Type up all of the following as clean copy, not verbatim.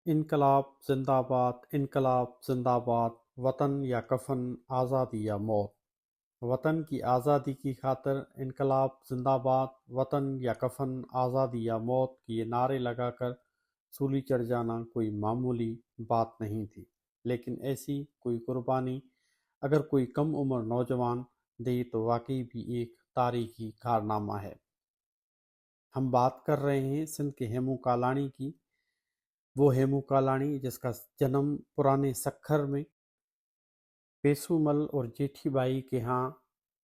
इनकलाब जिंदाबाद, इनकलाब जिंदाबाद। वतन या कफन, आज़ादी या मौत। वतन की आज़ादी की खातिर इनकलाब जिंदाबाद, वतन या कफन, आज़ादी या मौत के ये नारे लगाकर सूली चढ़ जाना कोई मामूली बात नहीं थी। लेकिन ऐसी कोई कुर्बानी अगर कोई कम उम्र नौजवान दे तो वाकई भी एक तारीखी कारनामा है। हम बात कर रहे हैं सिंध के हेमू कालाणी की। वो हेमू कालाणी जिसका जन्म पुराने सखर में पेसूमल और जेठीबाई के यहाँ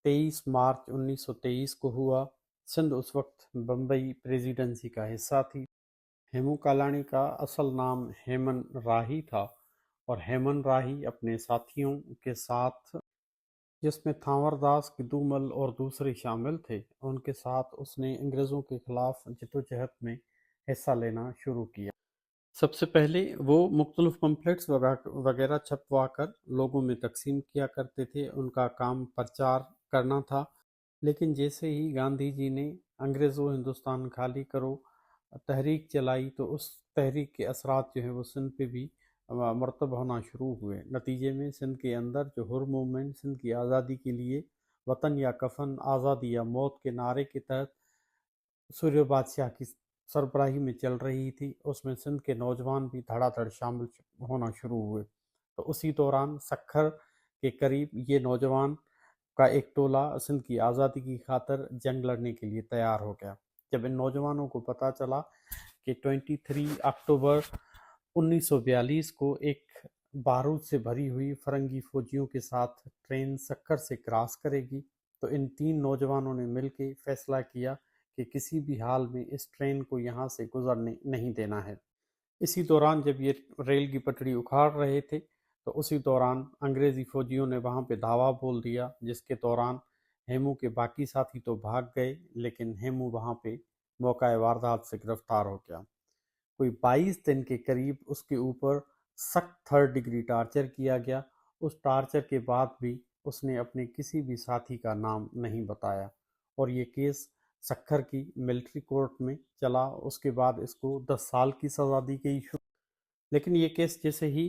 23 मार्च 1923 को हुआ। सिंध उस वक्त बम्बई प्रेसिडेंसी का हिस्सा थी। हेमू कालाणी का असल नाम हेमन राही था और हेमन राही अपने साथियों के साथ, जिसमें थांवर दास किदूमल और दूसरे शामिल थे, उनके साथ उसने अंग्रेज़ों के खिलाफ जद्दोजहद में हिस्सा लेना शुरू किया। सबसे पहले वो मुख्तलिफ पम्फलेट्स वगैरह छपवा कर लोगों में तकसीम किया करते थे। उनका काम प्रचार करना था। लेकिन जैसे ही गांधी जी ने अंग्रेज़ों हिंदुस्तान खाली करो तहरीक चलाई तो उस तहरीक के असरात जो है वो सिंध पे भी मरतब होना शुरू हुए। नतीजे में सिंध के अंदर जो हुर मूवमेंट सिंध की आज़ादी के लिए वतन या कफन, आज़ादी या मौत के नारे के तहत सूर्य बादशाह की सरबराही में चल रही थी, उसमें सिंध के नौजवान भी धड़ाधड़ शामिल होना शुरू हुए। तो उसी दौरान सखर के करीब ये नौजवान का एक टोला सिंध की आज़ादी की खातिर जंग लड़ने के लिए तैयार हो गया। जब इन नौजवानों को पता चला कि 23 अक्टूबर 1942 को एक बारूद से भरी हुई फरंगी फौजियों के साथ ट्रेन सक्कर से क्रॉस करेगी, तो इन तीन नौजवानों ने मिलकर फैसला किया कि किसी भी हाल में इस ट्रेन को यहाँ से गुजरने नहीं देना है। इसी दौरान जब ये रेल की पटड़ी उखाड़ रहे थे तो उसी दौरान अंग्रेज़ी फौजियों ने वहाँ पे धावा बोल दिया, जिसके दौरान हेमू के बाकी साथी तो भाग गए, लेकिन हेमू वहाँ पे मौका वारदात से गिरफ्तार हो गया। कोई 22 दिन के करीब उसके ऊपर सख्त 3rd डिग्री टार्चर किया गया। उस टार्चर के बाद भी उसने अपने किसी भी साथी का नाम नहीं बताया और ये केस सक्खर की मिलिट्री कोर्ट में चला। उसके बाद इसको 10 साल की सज़ा दी गई। लेकिन ये केस जैसे ही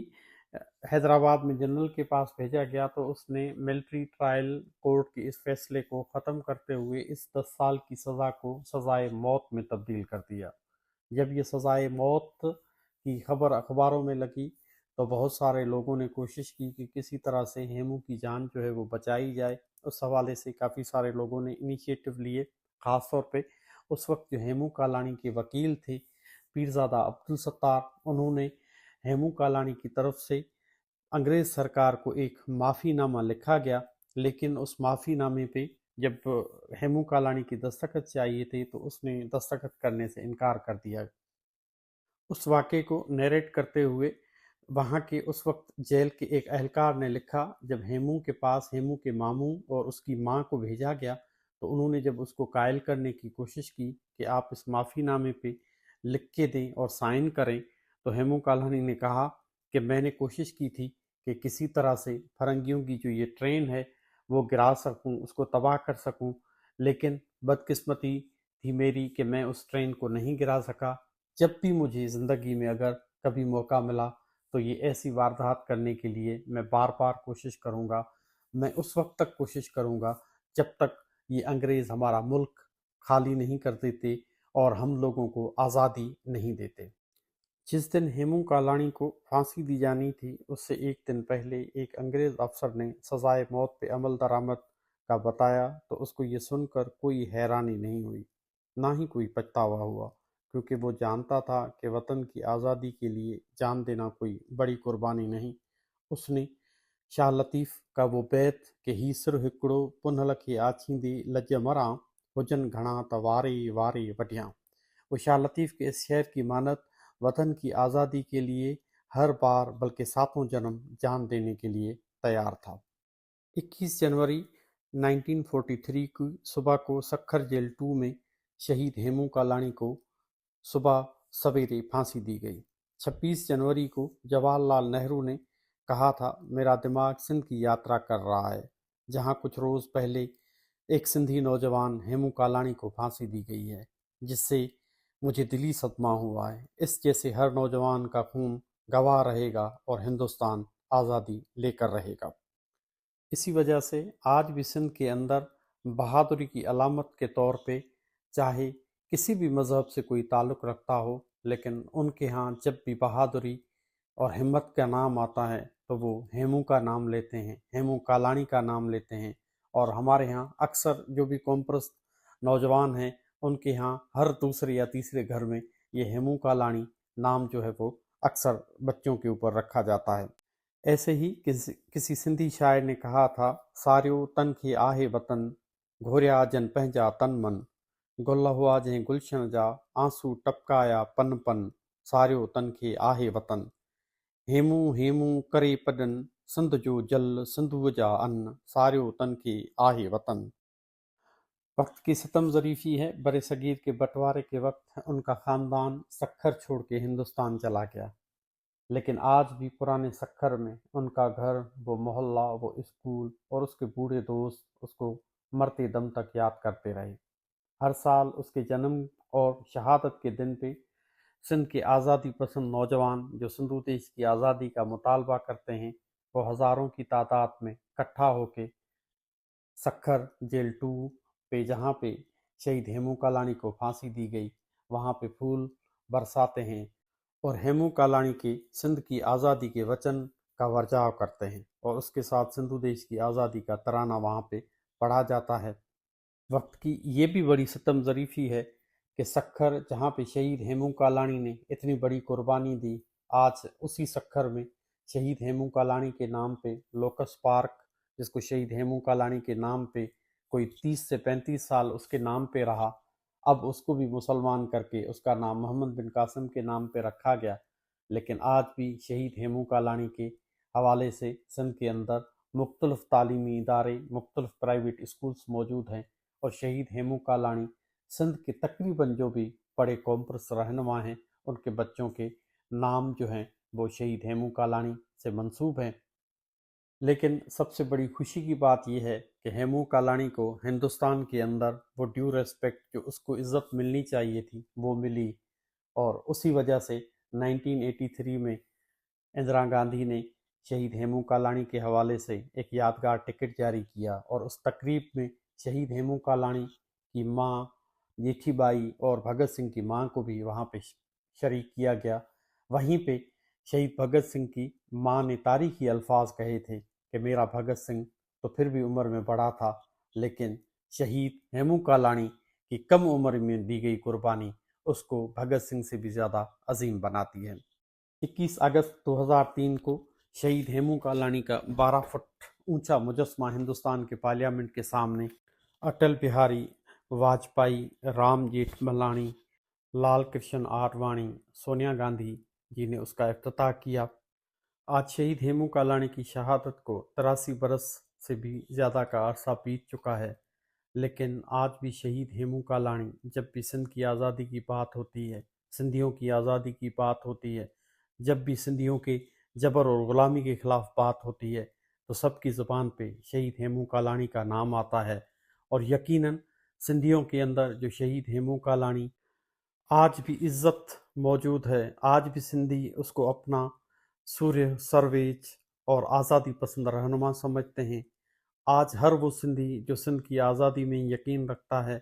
हैदराबाद में जनरल के पास भेजा गया तो उसने मिलिट्री ट्रायल कोर्ट के इस फैसले को ख़त्म करते हुए इस 10 साल की सज़ा को सज़ाए मौत में तब्दील कर दिया। जब ये सज़ाए मौत की खबर अखबारों में लगी तो बहुत सारे लोगों ने कोशिश की कि किसी तरह से हेमू की जान जो है वो बचाई जाए। उस हवाले से काफ़ी सारे लोगों ने इनिशिएटिव लिए। ख़ास तौर पे उस वक्त जो हेमू कालाणी के वकील थे पीरज़ादा अब्दुल सत्तार, उन्होंने हेमू कालाणी की तरफ से अंग्रेज़ सरकार को एक माफ़ीनामा लिखा गया। लेकिन उस माफ़ीनामे पे जब हेमू कालाणी की दस्तखत चाहिए थे तो उसने दस्तखत करने से इनकार कर दिया। उस वाक़े को नैरेट करते हुए वहाँ के उस वक्त जेल के एक एहलकार ने लिखा, जब हेमू के पास हेमू के मामू और उसकी माँ को भेजा गया तो उन्होंने जब उसको कायल करने की कोशिश की कि आप इस माफ़ीनामे पे लिख के दें और साइन करें, तो हेमू कालानी ने कहा कि मैंने कोशिश की थी कि किसी तरह से फरंगियों की जो ये ट्रेन है वो गिरा सकूं, उसको तबाह कर सकूं, लेकिन बदकिस्मती थी मेरी कि मैं उस ट्रेन को नहीं गिरा सका। जब भी मुझे ज़िंदगी में अगर कभी मौका मिला तो ये ऐसी वारदात करने के लिए मैं बार बार कोशिश करूँगा। मैं उस वक्त तक कोशिश करूँगा जब तक ये अंग्रेज़ हमारा मुल्क खाली नहीं कर देते और हम लोगों को आज़ादी नहीं देते। जिस दिन हेमू कालाणी को फांसी दी जानी थी उससे एक दिन पहले एक अंग्रेज़ अफसर ने सज़ाए मौत पे अमल दरामद का बताया तो उसको ये सुनकर कोई हैरानी नहीं हुई, ना ही कोई पछतावा हुआ, क्योंकि वो जानता था कि वतन की आज़ादी के लिए जान देना कोई बड़ी कुर्बानी नहीं। उसने शाह लतीफ़ का वो बैत कि ही सिर हिकिड़ो पुनल खे आछींदे लज मरां हुजन घणा त वारे वारे वढियां। वो शाह लतीफ़ के इस शेर की मानत वतन की आज़ादी के लिए हर बार बल्कि सातों जन्म जान देने के लिए तैयार था। 21 जनवरी 1943 की सुबह को सक्खर जेल 2 में शहीद हेमू कालाणी को सुबह सवेरे फांसी दी गई। 26 जनवरी को जवाहरलाल नेहरू ने कहा था, मेरा दिमाग सिंध की यात्रा कर रहा है, जहां कुछ रोज़ पहले एक सिंधी नौजवान हेमू कालाणी को फांसी दी गई है, जिससे مجھے دلی صدمہ ہوا ہے۔ اس جیسے ہر نوجوان کا خون گواہ رہے گا اور ہندوستان آزادی لے کر رہے گا۔ اسی وجہ سے آج بھی سندھ کے اندر بہادری کی علامت کے طور پہ، چاہے کسی بھی مذہب سے کوئی تعلق رکھتا ہو، لیکن ان کے ہاں جب بھی بہادری اور ہمت کا نام آتا ہے تو وہ ہیمو کا نام لیتے ہیں، ہیمو کالانی کا نام لیتے ہیں۔ اور ہمارے ہاں اکثر جو بھی قوم نوجوان ہیں، ان کے ہاں ہر دوسرے یا تیسرے گھر میں یہ ہیمو کالانی نام جو ہے وہ اکثر بچوں کے اوپر رکھا جاتا ہے۔ ایسے ہی کسی سندھی شاعر نے کہا تھا، ساریو تن کے آہے وطن، گھوریا جن پنجا تن من، گل ہوا جہیں گلشن جا، آنسو ٹپکایا پن پن، ساریو تن کے آہے وطن، ہیمو ہیمو کرے پڈن، سندھ جو جل سندھو جا ان، ساریو تن کے آہے وطن۔ وقت کی ستم ظریفی ہے، بر صغیر کے بٹوارے کے وقت ان کا خاندان سکھر چھوڑ کے ہندوستان چلا گیا، لیکن آج بھی پرانے سکھر میں ان کا گھر، وہ محلہ، وہ اسکول اور اس کے بوڑھے دوست اس کو مرتے دم تک یاد کرتے رہے۔ ہر سال اس کے جنم اور شہادت کے دن پہ سندھ کے آزادی پسند نوجوان جو سندھو دیش کی آزادی کا مطالبہ کرتے ہیں، وہ ہزاروں کی تعداد میں اکٹھا ہو کے سکھر جیل 2 پہ، جہاں پہ شہید ہیمو کالانی کو پھانسی دی گئی، وہاں پہ پھول برساتے ہیں اور ہیمو کالانی کے سندھ کی آزادی کے وچن کا ورجاؤ کرتے ہیں، اور اس کے ساتھ سندھو دیش کی آزادی کا ترانہ وہاں پہ پڑھا جاتا ہے۔ وقت کی یہ بھی بڑی ستم ظریفی ہے کہ سکھر جہاں پہ شہید ہیمو کالانی نے اتنی بڑی قربانی دی، آج اسی سکھر میں شہید ہیمو کالانی کے نام پہ لوکس پارک، جس کو شہید ہیمو کالانی کے نام پہ کوئی 30 سے 35 سال اس کے نام پہ رہا، اب اس کو بھی مسلمان کر کے اس کا نام محمد بن قاسم کے نام پہ رکھا گیا۔ لیکن آج بھی شہید ہیمو کالانی کے حوالے سے سندھ کے اندر مختلف تعلیمی ادارے، مختلف پرائیویٹ اسکولز موجود ہیں، اور شہید ہیمو کالانی سندھ کے تقریباً جو بھی بڑے قوم رہنما ہیں، ان کے بچوں کے نام جو ہیں وہ شہید ہیمو کالانی سے منسوب ہیں۔ لیکن سب سے بڑی خوشی کی بات یہ ہے کہ ہیمو کالانی کو ہندوستان کے اندر وہ ڈیو ریسپیکٹ، جو اس کو عزت ملنی چاہیے تھی، وہ ملی، اور اسی وجہ سے 1983 میں اندرا گاندھی نے شہید ہیمو کالانی کے حوالے سے ایک یادگار ٹکٹ جاری کیا، اور اس تقریب میں شہید ہیمو کالانی کی ماں جیٹھی بائی اور بھگت سنگھ کی ماں کو بھی وہاں پہ شریک کیا گیا۔ وہیں پہ شہید بھگت سنگھ کی ماں نے تاریخی الفاظ کہے تھے کہ میرا بھگت سنگھ تو پھر بھی عمر میں بڑا تھا، لیکن شہید ہیمو کالانی کی کم عمر میں دی گئی قربانی اس کو بھگت سنگھ سے بھی زیادہ عظیم بناتی ہے۔ 21 اگست 2003 کو شہید ہیمو کالانی کا 12 فٹ اونچا مجسمہ ہندوستان کے پارلیمنٹ کے سامنے اٹل بہاری واجپئی، رام جیٹھ ملانی، لال کرشن آڈوانی، سونیا گاندھی جی نے اس کا افتتاح کیا۔ آج شہید ہیمو کالانی کی شہادت کو 83 برس سے بھی زیادہ کا عرصہ بیت چکا ہے، لیکن آج بھی شہید ہیمو کالانی، جب بھی سندھ کی آزادی کی بات ہوتی ہے، سندھیوں کی آزادی کی بات ہوتی ہے، جب بھی سندھیوں کے جبر اور غلامی کے خلاف بات ہوتی ہے، تو سب کی زبان پہ شہید ہیمو کالانی کا نام آتا ہے۔ اور یقیناً سندھیوں کے اندر جو شہید ہیمو کالانی آج بھی عزت موجود ہے، آج بھی سندھی اس کو اپنا سوریہ سرویج اور آزادی پسند رہنما سمجھتے ہیں۔ آج ہر وہ سندھی جو سندھ کی آزادی میں یقین رکھتا ہے،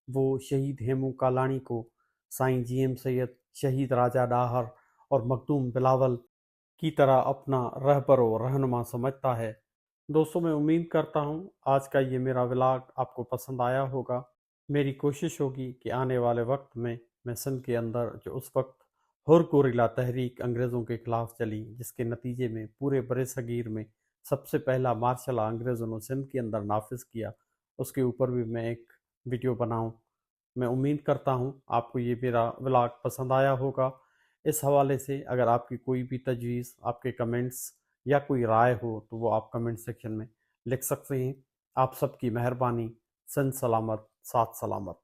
وہ شہید ہیمو کالانی کو سائیں جی ایم سید، شہید راجہ ڈاہر اور مخدوم بلاول کی طرح اپنا رہبر و رہنما سمجھتا ہے۔ دوستوں، میں امید کرتا ہوں آج کا یہ میرا ولاگ آپ کو پسند آیا ہوگا۔ میری کوشش ہوگی کہ آنے والے وقت میں سندھ کے اندر جو اس وقت ہر گوریلا تحریک انگریزوں کے خلاف چلی، جس کے نتیجے میں پورے بر صغیر میں سب سے پہلا مارشل لا انگریزوں نے سندھ کے اندر نافذ کیا، اس کے اوپر بھی میں ایک ویڈیو بناؤں۔ میں امید کرتا ہوں آپ کو یہ میرا ولاگ پسند آیا ہوگا۔ اس حوالے سے اگر آپ کی کوئی بھی تجویز، آپ کے کمنٹس یا کوئی رائے ہو تو وہ آپ کمنٹ سیکشن میں لکھ سکتے ہیں۔ آپ سب کی مہربانی۔ سندھ سلامت، ساتھ سلامت۔